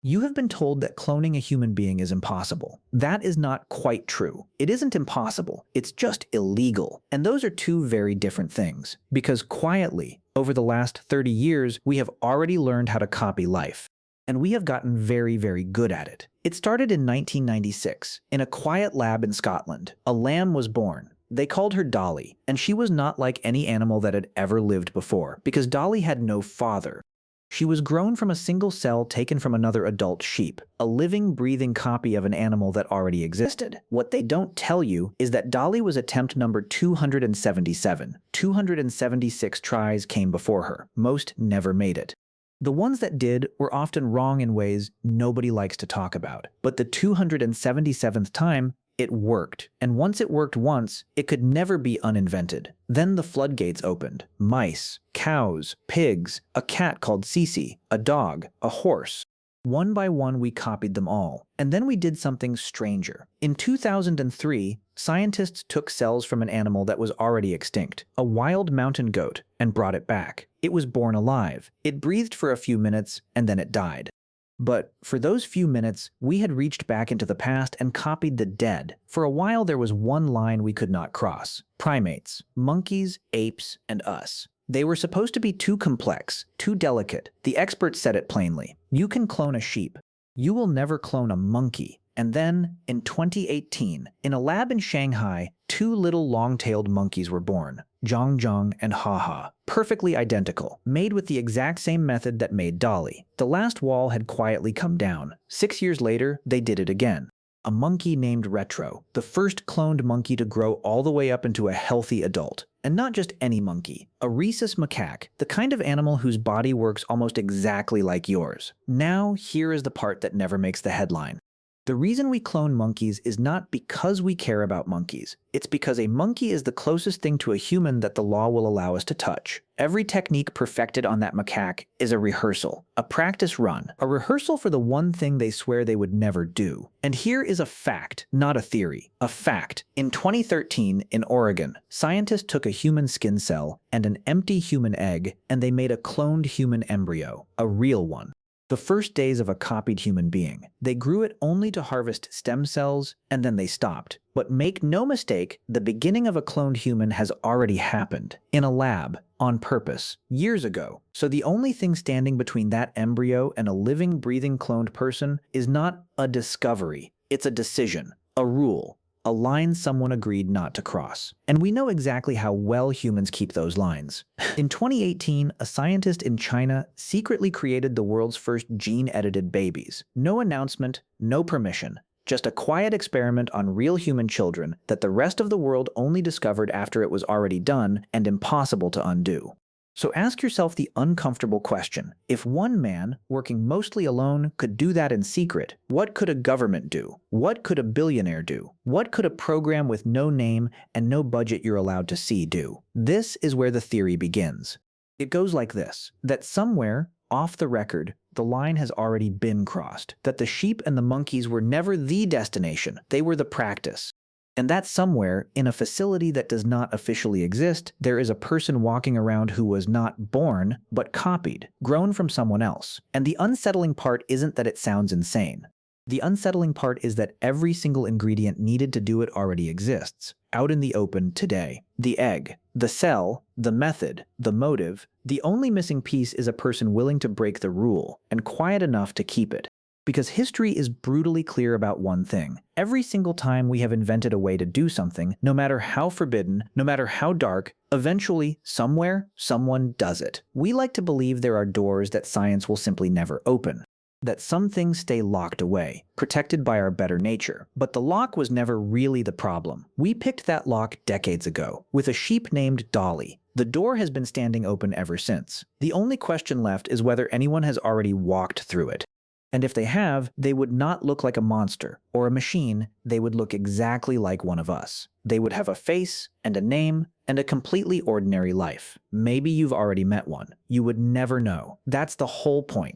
You have been told that cloning a human being is impossible. That is not quite true. It isn't impossible, it's just illegal. And those are two very different things. Because quietly, over the last 30 years, we have already learned how to copy life. And we have gotten very, very good at it. It started in 1996. In a quiet lab in Scotland, a lamb was born. They called her Dolly, and she was not like any animal that had ever lived before, because Dolly had no father. She was grown from a single cell taken from another adult sheep, a living, breathing copy of an animal that already existed. What they don't tell you is that Dolly was attempt number 277. 276 tries came before her. Most never made it. The ones that did were often wrong in ways nobody likes to talk about. But the 277th time, it worked. And once it worked once, it could never be uninvented. Then the floodgates opened. Mice, cows, pigs, a cat called Cece, a dog, a horse. One by one, we copied them all. And then we did something stranger. In 2003, scientists took cells from an animal that was already extinct, a wild mountain goat, and brought it back. It was born alive. It breathed for a few minutes, and then it died. But for those few minutes, we had reached back into the past and copied the dead. For a while, there was one line we could not cross. Primates, monkeys, apes, and us. They were supposed to be too complex, too delicate. The experts said it plainly. You can clone a sheep. You will never clone a monkey. And then, in 2018, in a lab in Shanghai, two little long-tailed monkeys were born, Zhang and Ha, perfectly identical, made with the exact same method that made Dolly. The last wall had quietly come down. 6 years later, they did it again. A monkey named Retro, the first cloned monkey to grow all the way up into a healthy adult. And not just any monkey, a rhesus macaque, the kind of animal whose body works almost exactly like yours. Now, here is the part that never makes the headline. The reason we clone monkeys is not because we care about monkeys. It's because a monkey is the closest thing to a human that the law will allow us to touch. Every technique perfected on that macaque is a rehearsal, a practice run, a rehearsal for the one thing they swear they would never do. And here is a fact, not a theory, a fact. In 2013, in Oregon, scientists took a human skin cell and an empty human egg, and they made a cloned human embryo, a real one. The first days of a copied human being. They grew it only to harvest stem cells, and then they stopped. But make no mistake, the beginning of a cloned human has already happened. In a lab, on purpose, years ago. So the only thing standing between that embryo and a living, breathing cloned person is not a discovery. It's a decision, a rule. A line someone agreed not to cross. And we know exactly how well humans keep those lines. In 2018, a scientist in China secretly created the world's first gene-edited babies. No announcement, no permission. Just a quiet experiment on real human children that the rest of the world only discovered after it was already done and impossible to undo. So ask yourself the uncomfortable question. If one man, working mostly alone, could do that in secret, what could a government do? What could a billionaire do? What could a program with no name and no budget you're allowed to see do? This is where the theory begins. It goes like this, that somewhere, off the record, the line has already been crossed, that the sheep and the monkeys were never the destination, they were the practice. And that somewhere, in a facility that does not officially exist, there is a person walking around who was not born, but copied, grown from someone else. And the unsettling part isn't that it sounds insane. The unsettling part is that every single ingredient needed to do it already exists, out in the open today. The egg, the cell, the method, the motive. The only missing piece is a person willing to break the rule, and quiet enough to keep it. Because history is brutally clear about one thing. Every single time we have invented a way to do something, no matter how forbidden, no matter how dark, eventually, somewhere, someone does it. We like to believe there are doors that science will simply never open. That some things stay locked away, protected by our better nature. But the lock was never really the problem. We picked that lock decades ago, with a sheep named Dolly. The door has been standing open ever since. The only question left is whether anyone has already walked through it. And if they have, they would not look like a monster or a machine, they would look exactly like one of us. They would have a face and a name and a completely ordinary life. Maybe you've already met one. You would never know. That's the whole point.